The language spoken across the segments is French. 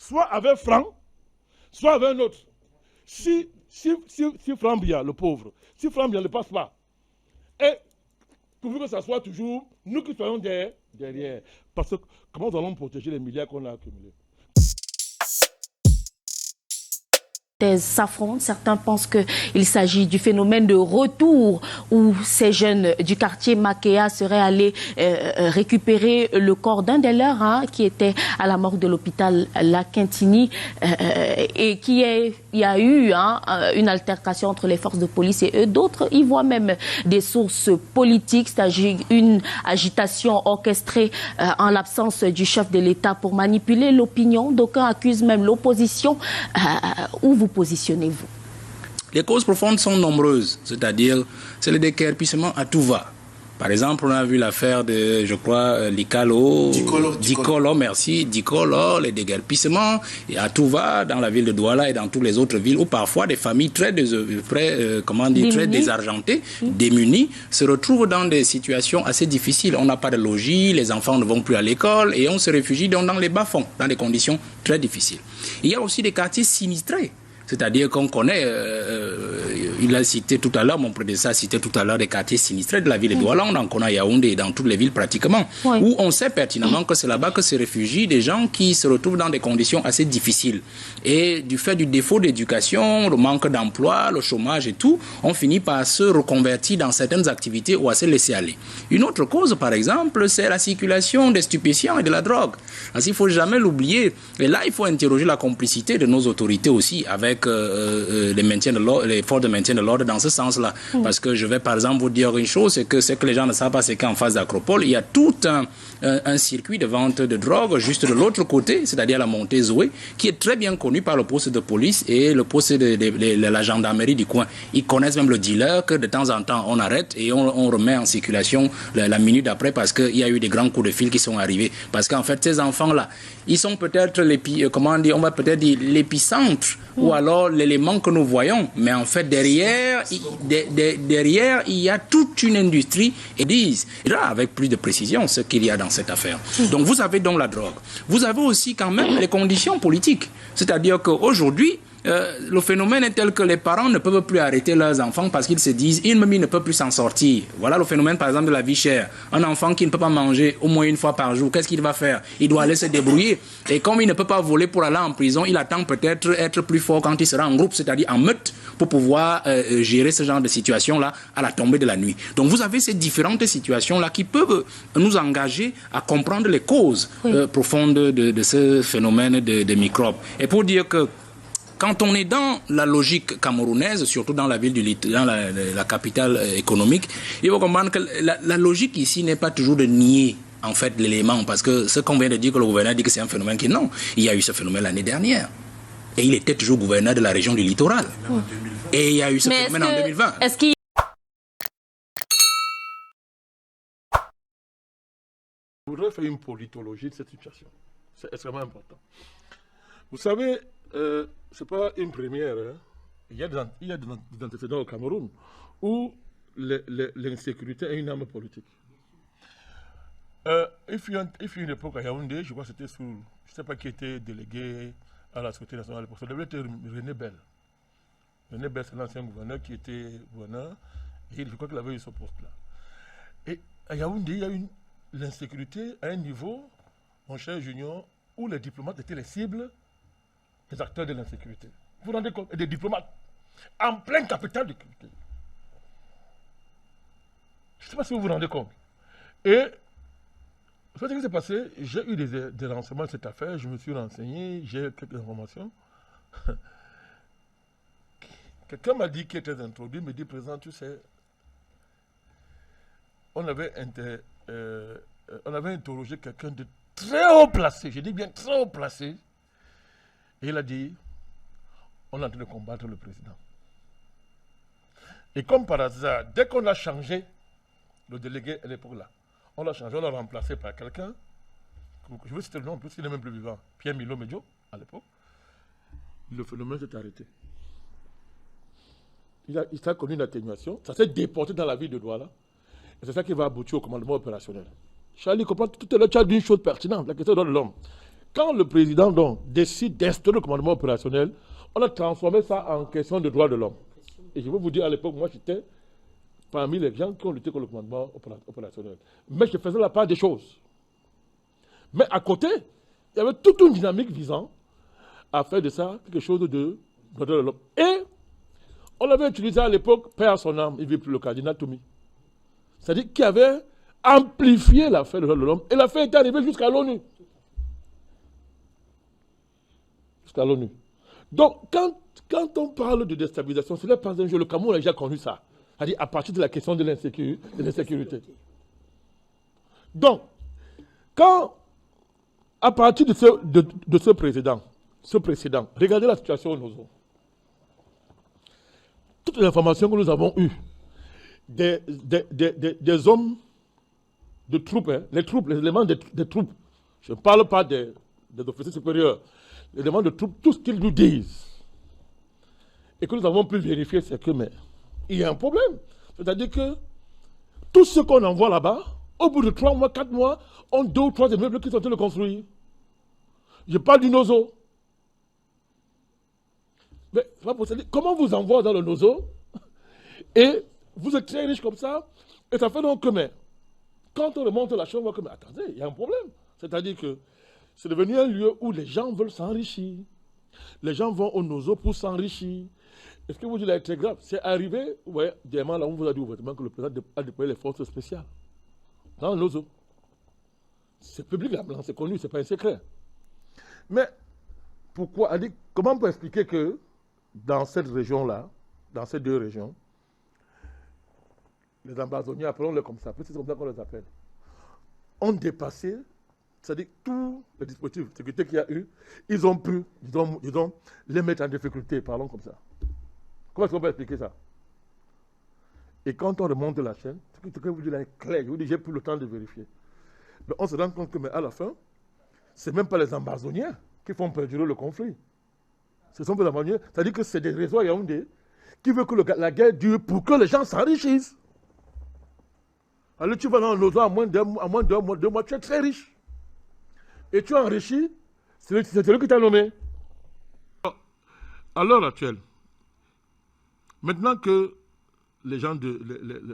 soit avec Franck, soit avec un autre. Si Franck Biya, le pauvre, si Franck Biya ne passe pas, et pourvu que ça soit toujours nous qui soyons derrière. Parce que comment nous allons protéger les milliards qu'on a accumulés? S'affrontent. Certains pensent qu'il s'agit du phénomène de retour où ces jeunes du quartier Makéa seraient allés récupérer le corps d'un des leurs qui était à la morgue de l'hôpital La Quintini et il y a eu une altercation entre les forces de police et eux. D'autres y voient même des sources politiques, c'est-à-dire une agitation orchestrée en l'absence du chef de l'État pour manipuler l'opinion. D'aucuns accusent même l'opposition. Où vous positionnez-vous? Les causes profondes sont nombreuses, c'est-à-dire c'est le déguerpissement à tout va. Par exemple, on a vu l'affaire de, je crois, Dicolo, les déguerpissements à tout va dans la ville de Douala et dans toutes les autres villes où parfois des familles très désargentées, démunies, se retrouvent dans des situations assez difficiles. On n'a pas de logis, les enfants ne vont plus à l'école et on se réfugie donc dans les bas-fonds, dans des conditions très difficiles. Il y a aussi des quartiers sinistrés. C'est-à-dire qu'on connaît, il a cité tout à l'heure, mon prédécesseur a cité tout à l'heure des quartiers sinistrés de la ville de Douala, on en connaît à Yaoundé et dans toutes les villes pratiquement, où on sait pertinemment que c'est là-bas que se réfugient des gens qui se retrouvent dans des conditions assez difficiles. Et du fait du défaut d'éducation, le manque d'emploi, le chômage et tout, on finit par se reconvertir dans certaines activités ou à se laisser aller. Une autre cause, par exemple, c'est la circulation des stupéfiants et de la drogue. Parce qu'il ne faut jamais l'oublier. Et là, il faut interroger la complicité de nos autorités aussi avec les forces de maintien de l'ordre dans ce sens-là. Parce que je vais par exemple vous dire une chose, c'est que ce que les gens ne savent pas, c'est qu'en face d'Acropole, il y a tout un circuit de vente de drogue juste de l'autre côté, c'est-à-dire la montée Zoé, qui est très bien connu par le poste de police et le poste de la gendarmerie du coin. Ils connaissent même le dealer que de temps en temps on arrête et on remet en circulation la minute après parce qu'il y a eu des grands coups de fil qui sont arrivés. Parce qu'en fait, ces enfants-là, ils sont peut-être l'épicentre ou alors l'élément que nous voyons, mais en fait derrière il y a toute une industrie et disent avec plus de précision ce qu'il y a dans cette affaire. Donc vous avez donc la drogue. Vous avez aussi quand même les conditions politiques, c'est-à-dire qu'aujourd'hui le phénomène est tel que les parents ne peuvent plus arrêter leurs enfants parce qu'ils se disent il ne peut plus s'en sortir. Voilà le phénomène par exemple de la vie chère. Un enfant qui ne peut pas manger au moins une fois par jour, qu'est-ce qu'il va faire? Il doit aller se débrouiller. Et comme il ne peut pas voler pour aller en prison, il attend peut-être être plus fort quand il sera en groupe, c'est-à-dire en meute, pour pouvoir gérer ce genre de situation-là à la tombée de la nuit. Donc vous avez ces différentes situations-là qui peuvent nous engager à comprendre les causes profondes de ce phénomène de microbes. Et pour dire que quand on est dans la logique camerounaise, surtout dans la ville dans la capitale économique, il faut comprendre que la logique ici n'est pas toujours de nier en fait l'élément, parce que ce qu'on vient de dire, que le gouverneur dit que c'est un phénomène qui non, il y a eu ce phénomène l'année dernière. Et il était toujours gouverneur de la région du littoral. Et il y a eu ce phénomène en 2020. Je voudrais faire une politologie de cette situation. C'est extrêmement important. Vous savez, ce n'est pas une première. Hein. Il y a des antécédents au Cameroun où l'insécurité est une arme politique. Il fut une époque à Yaoundé, je crois que c'était sous, je ne sais pas qui était délégué à la Sécurité nationale. Ça devait être René Bell. René Bell, c'est l'ancien gouverneur qui était gouverneur. Et je crois qu'il avait eu ce poste-là. Et à Yaoundé, il y a eu l'insécurité à un niveau, mon cher Junior, où les diplomates étaient les cibles des acteurs de l'insécurité. Vous vous rendez compte? Et des diplomates en plein capital de culture. Je ne sais pas si vous vous rendez compte. Et ce qui s'est passé, j'ai eu des renseignements de cette affaire, je me suis renseigné, j'ai quelques informations. Quelqu'un m'a dit qu'il était introduit, me dit, président, tu sais, on avait interrogé quelqu'un de très haut placé, je dis bien très haut placé, et il a dit, on est en train de combattre le président. Et comme par hasard, dès qu'on a changé le délégué à l'époque là, on l'a changé, on l'a remplacé par quelqu'un, je veux citer le nom, puisqu'il n'est même plus vivant, Pierre Milo Medjo, à l'époque, le phénomène s'est arrêté. Il a connu une atténuation, ça s'est déporté dans la ville de Douala, et c'est ça qui va aboutir au commandement opérationnel. Charlie, comprends, tout à l'heure, tu as dit une chose pertinente, la question de l'homme. quand le président donc, décide d'instaurer le commandement opérationnel, on a transformé ça en question de droits de l'homme. Et je veux vous dire, à l'époque, moi, j'étais parmi les gens qui ont lutté contre le commandement opérationnel. Mais je faisais la part des choses. Mais à côté, il y avait toute une dynamique visant à faire de ça quelque chose de droits de l'homme. Et on avait utilisé à l'époque, paix à son âme, il ne vit plus, le cardinal Toumi. C'est-à-dire qui avait amplifié l'affaire des droits de l'homme. Et l'affaire était arrivée jusqu'à l'ONU. Jusqu'à l'ONU. Donc, quand on parle de déstabilisation, ce n'est pas un jeu. Le Cameroun a déjà connu ça. C'est-à-dire à partir de la question de l'insécurité. Donc, à partir de ce précédent, regardez la situation au Nozo. Toutes les informations que nous avons eues des hommes de troupes, hein, les éléments des troupes, je ne parle pas des officiers supérieurs, les éléments de troupes, tout ce qu'ils nous disent, et que nous avons pu vérifier, c'est que mais il y a un problème. C'est-à-dire que tout ce qu'on envoie là-bas, au bout de 3 mois, 4 mois, ont 2 ou 3 immeubles qui sont en train de construire. Je parle du Nozo. Mais c'est pas possible. Comment vous envoie dans le Nozo et vous êtes très riche comme ça, et ça fait donc que, mais, quand on remonte la chambre, on voit que, mais attendez, il y a un problème. C'est-à-dire que c'est devenu un lieu où les gens veulent s'enrichir. Les gens vont au Nozo pour s'enrichir. Est-ce que vous dites là, c'est très grave? C'est arrivé, ouais, dernièrement, là, on vous a dit ouvertement que le président a déployé les forces spéciales dans le Nozo. C'est public, là, c'est connu, c'est pas un secret. Mais, pourquoi? Comment on peut expliquer que dans cette région-là, dans ces 2 régions, les ambassoniens, appelons-les comme ça, c'est comme ça qu'on les appelle, ont dépassé, c'est-à-dire tous les dispositifs de sécurité qu'il y a eu, ils ont pu, disons, les mettre en difficulté, parlons comme ça. Comment est-ce qu'on peut expliquer ça? Et quand on remonte la chaîne, ce que vous dites là est clair, je vous dis, j'ai plus le temps de vérifier. Mais on se rend compte que, mais à la fin, ce n'est même pas les ambassoniens qui font perdurer le conflit. Ce sont les ambassoniens, c'est-à-dire que c'est des réseaux à Yaoundé qui veulent que la guerre dure pour que les gens s'enrichissent. Alors tu vas dans l'Ozo à moins de 2 mois, tu es très riche. Et tu enrichis, c'est celui qui t'a nommé. À l'heure actuelle, maintenant que les gens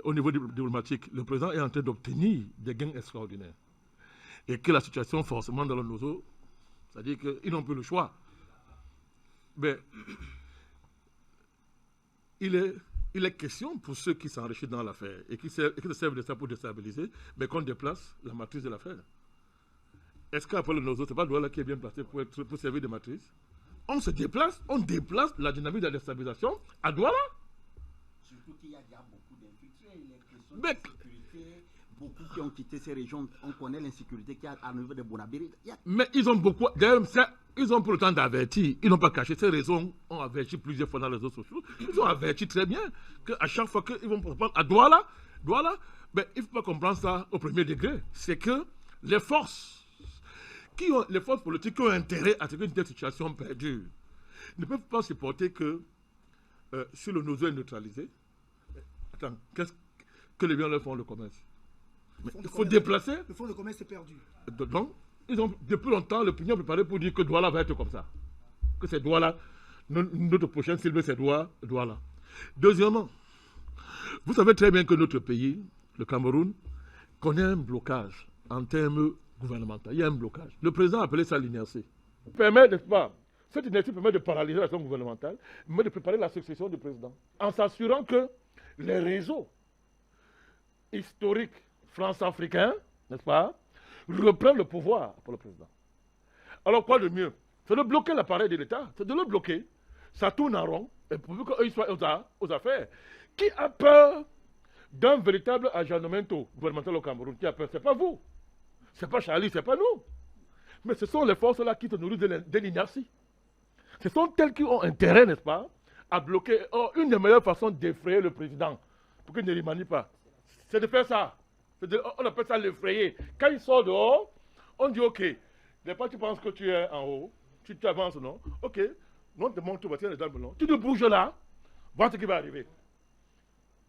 au niveau diplomatique, le président est en train d'obtenir des gains extraordinaires, et que la situation forcément dans le Nozo, c'est-à-dire qu'ils n'ont plus le choix. Mais il est question pour ceux qui s'enrichissent dans l'affaire et qui se servent de ça pour déstabiliser, mais qu'on déplace la matrice de l'affaire. Est-ce qu'après le Nozo, ce n'est pas Douala qui est bien placé pour servir de matrice? On déplace la dynamique de la déstabilisation à Douala. Surtout qu'il y a déjà beaucoup d'infiltrés, les questions de sécurité, beaucoup qui ont quitté ces régions, on connaît l'insécurité qu'il y a à niveau de Bonabiri. Mais ils ont beaucoup, d'ailleurs, ils ont pour le temps d'avertir, ils n'ont pas caché, ces raisons ont averti plusieurs fois dans les réseaux sociaux, ils ont averti très bien qu'à chaque fois qu'ils vont prendre à Douala, mais il ne faut pas comprendre ça au premier degré, c'est que les forces politiques qui ont intérêt à ce qu'une telle situation perdure ne peuvent pas supporter que si le Nozo est neutralisé, attends, qu'est-ce que les biens leur font le commerce? Mais il faut déplacer. Le fonds de commerce est perdu. Donc, ils ont depuis longtemps l'opinion préparée pour dire que Douala va être comme ça. Que c'est Douala, notre prochaine cible c'est Douala. Deuxièmement, vous savez très bien que notre pays, le Cameroun, connaît un blocage en termes gouvernementaux. Il y a un blocage. Le président a appelé ça l'inertie. Permet, n'est-ce pas, cette inertie permet de paralyser l'action gouvernementale, mais de préparer la succession du président. En s'assurant que les réseaux historiques france-africains, n'est-ce pas, reprennent le pouvoir pour le président. Alors quoi de mieux? C'est de bloquer l'appareil de l'État, c'est de le bloquer. Ça tourne en rond, et pourvu qu'ils soient aux affaires. Qui a peur d'un véritable agenouement gouvernemental au Cameroun? Qui a peur? Ce n'est pas vous. Ce n'est pas Charlie, ce n'est pas nous. Mais ce sont les forces-là qui se nourrissent de l'inertie. Ce sont elles qui ont intérêt, n'est-ce pas, à bloquer. Or, une des meilleures façons d'effrayer le président, pour qu'il ne remanie pas, c'est de faire ça. On appelle ça l'effrayer. Quand il sort dehors, on dit ok, les pas tu penses que tu es en haut, tu t'avances, non? Ok, non, te montre, tu vas tirer les armes, non? Tu te bouges là, vois ce qui va arriver.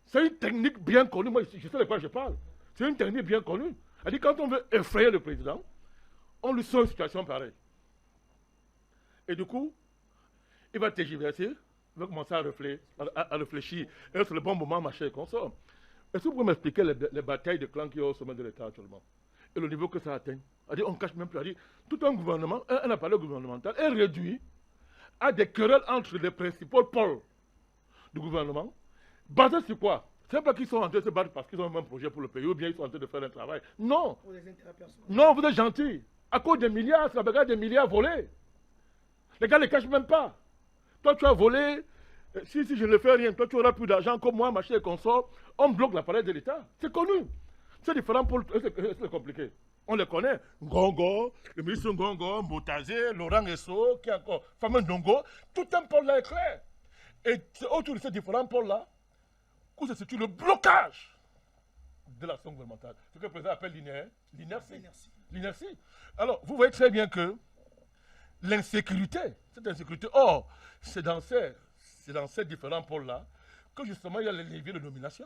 C'est une technique bien connue, moi je sais de quoi je parle. C'est une technique bien connue. Elle dit quand on veut effrayer le président, on lui sort une situation pareille. Et du coup, il va tergiverser, il va commencer à réfléchir. Et c'est le bon moment, machin, qu'on sort. Est-ce que vous pouvez m'expliquer les batailles de clans qui sont au sommet de l'État actuellement? Et le niveau que ça atteint. On ne cache même plus. Tout un gouvernement, un appareil gouvernemental est réduit à des querelles entre les principaux pôles du gouvernement. Basé sur quoi? C'est pas qu'ils sont en train de se battre parce qu'ils ont un même projet pour le pays ou bien ils sont en train de faire un travail. Non. Non, vous êtes gentils. À cause des milliards, c'est la bagarre des milliards volés. Les gars ne les cachent même pas. Toi, tu as volé. Si je ne fais rien, toi, tu auras plus d'argent comme moi, machin et consort. On bloque l'appareil de l'État. C'est connu. C'est différent pour c'est compliqué. On les connaît. Ngongo, le ministre Ngongo, Mbotazé, Laurent Esso, qui est encore fameux Ndongo. Tout un pôle là est clair. Et autour de ces différents pôles-là, où se situe le blocage de l'action gouvernementale. Ce que le président appelle l'inertie. Alors, vous voyez très bien que l'insécurité, cette insécurité, c'est dans ces différents pôles-là que justement il y a les leviers de nomination.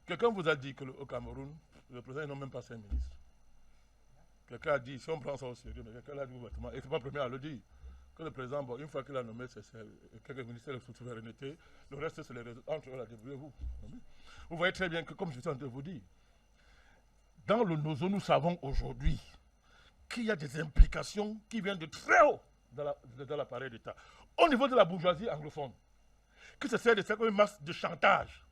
Quelqu'un vous a dit qu'au Cameroun, le président n'a même pas 5 ministres. Quelqu'un a dit, si on prend ça au sérieux, mais quelqu'un l'a dit ouvertement, et ce n'est pas le premier à le dire, que le président, bon, une fois qu'il a nommé quelques ministères de souveraineté, le reste, c'est les résultats. Entre eux, débrouillez-vous. Vous voyez très bien que, comme je suis en train de vous dire, dans le NOZO, nous savons aujourd'hui qu'il y a des implications qui viennent de très haut dans l'appareil d'État. Au niveau de la bourgeoisie anglophone, qui se sert de ça comme une masse de chantage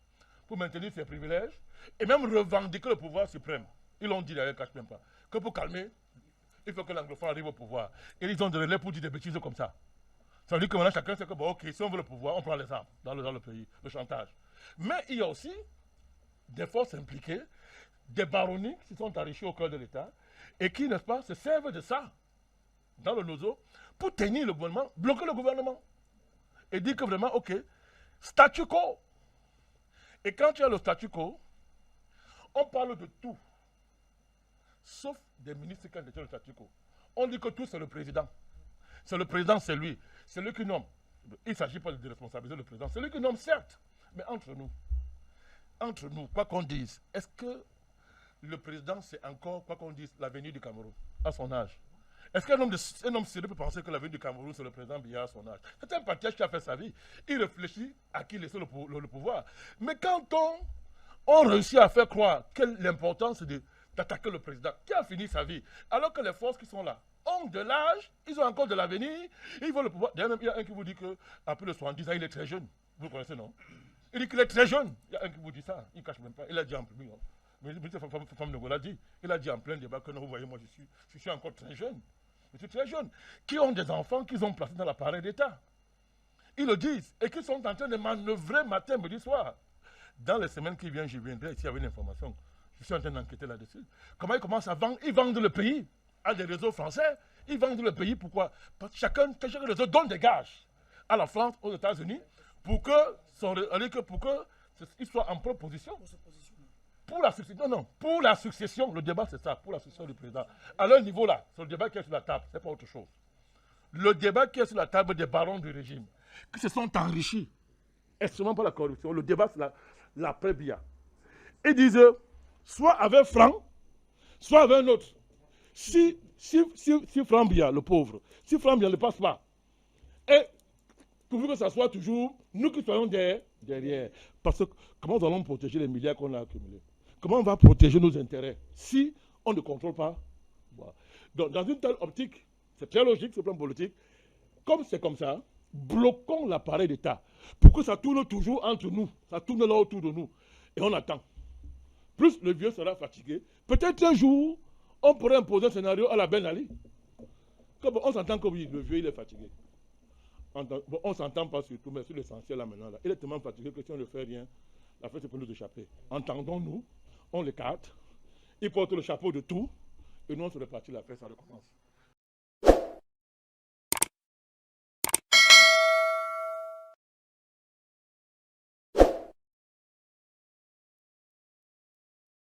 pour maintenir ses privilèges et même revendiquer le pouvoir suprême. Ils l'ont dit d'ailleurs, cache même pas, que pour calmer, il faut que l'anglophone arrive au pouvoir. Et ils ont de relais pour dire des bêtises comme ça. Ça veut dire que maintenant chacun sait que, bon, ok, si on veut le pouvoir, on prend les armes dans le pays, le chantage. Mais il y a aussi des forces impliquées, des baronnies qui sont enrichies au cœur de l'État et qui, n'est-ce pas, se servent de ça dans le NOZO pour tenir le gouvernement, bloquer le gouvernement. Et dire que vraiment, ok, statu quo. Et quand tu as le statu quo, on parle de tout, sauf des ministres qui ont été le statu quo. On dit que tout, c'est le président. C'est le président, c'est lui. C'est lui qui nomme. Il ne s'agit pas de responsabiliser le président. C'est lui qui nomme, certes. Mais entre nous, quoi qu'on dise, est-ce que le président, c'est encore, quoi qu'on dise, l'avenir du Cameroun, à son âge? Est-ce qu'un homme sérieux peut penser que l'avenir du Cameroun, c'est le président Biya à son âge? C'est un patriarche qui a fait sa vie. Il réfléchit à qui laisser le pouvoir. Mais quand on réussit à faire croire que l'importance, c'est d'attaquer le président, qui a fini sa vie, alors que les forces qui sont là ont de l'âge, ils ont encore de l'avenir, ils veulent le pouvoir. D'ailleurs, il y a un qui vous dit qu'après le 70 ans, il est très jeune. Vous le connaissez, non? Il dit qu'il est très jeune. Il y a un qui vous dit ça, il ne cache même pas. Il a dit en public. Mais femme de Gaulle a dit. Il a dit en plein débat que non, vous voyez, moi je suis encore très jeune. Je suis très jeune. Qui ont des enfants qu'ils ont placés dans l'appareil d'État. Ils le disent. Et qui sont en train de manœuvrer matin, midi, soir. Dans les semaines qui viennent, je viendrai s'il y avait une information. Je suis en train d'enquêter là-dessus. Comment ils commencent à vendre? Ils vendent le pays à des réseaux français. Ils vendent le pays, pourquoi? Parce que chacun réseau donne des gages à la France, aux États-Unis, pour qu'ils soient en proposition. Pour la succession, non, pour la succession, le débat c'est ça, pour la succession du président. À leur niveau là, c'est le débat qui est sur la table, c'est pas autre chose. Le débat qui est sur la table des barons du régime, qui se sont enrichis, extrêmement par la corruption, le débat c'est l'après Biya. Ils disent, soit avec Franck, soit avec un autre. Si Franck Biya, le pauvre, si Franck Biya ne passe pas, et pourvu que ça soit toujours nous qui soyons derrière. Parce que comment nous allons protéger les milliards qu'on a accumulés? Comment on va protéger nos intérêts si on ne contrôle pas? Voilà. Donc, dans une telle optique, c'est très logique, ce plan politique, comme c'est comme ça, bloquons l'appareil d'État pour que ça tourne toujours entre nous, ça tourne là autour de nous. Et on attend. Plus le vieux sera fatigué, peut-être un jour, on pourrait imposer un scénario à la Ben Ali. On s'entend que oui, le vieux, il est fatigué. On ne s'entend pas sur tout, mais sur l'essentiel là maintenant. Là. Il est tellement fatigué que si on ne fait rien, la fête c'est pour nous échapper. Entendons-nous, on l'écarte, il porte le chapeau de tout, et nous on se répartit la fête, ça recommence.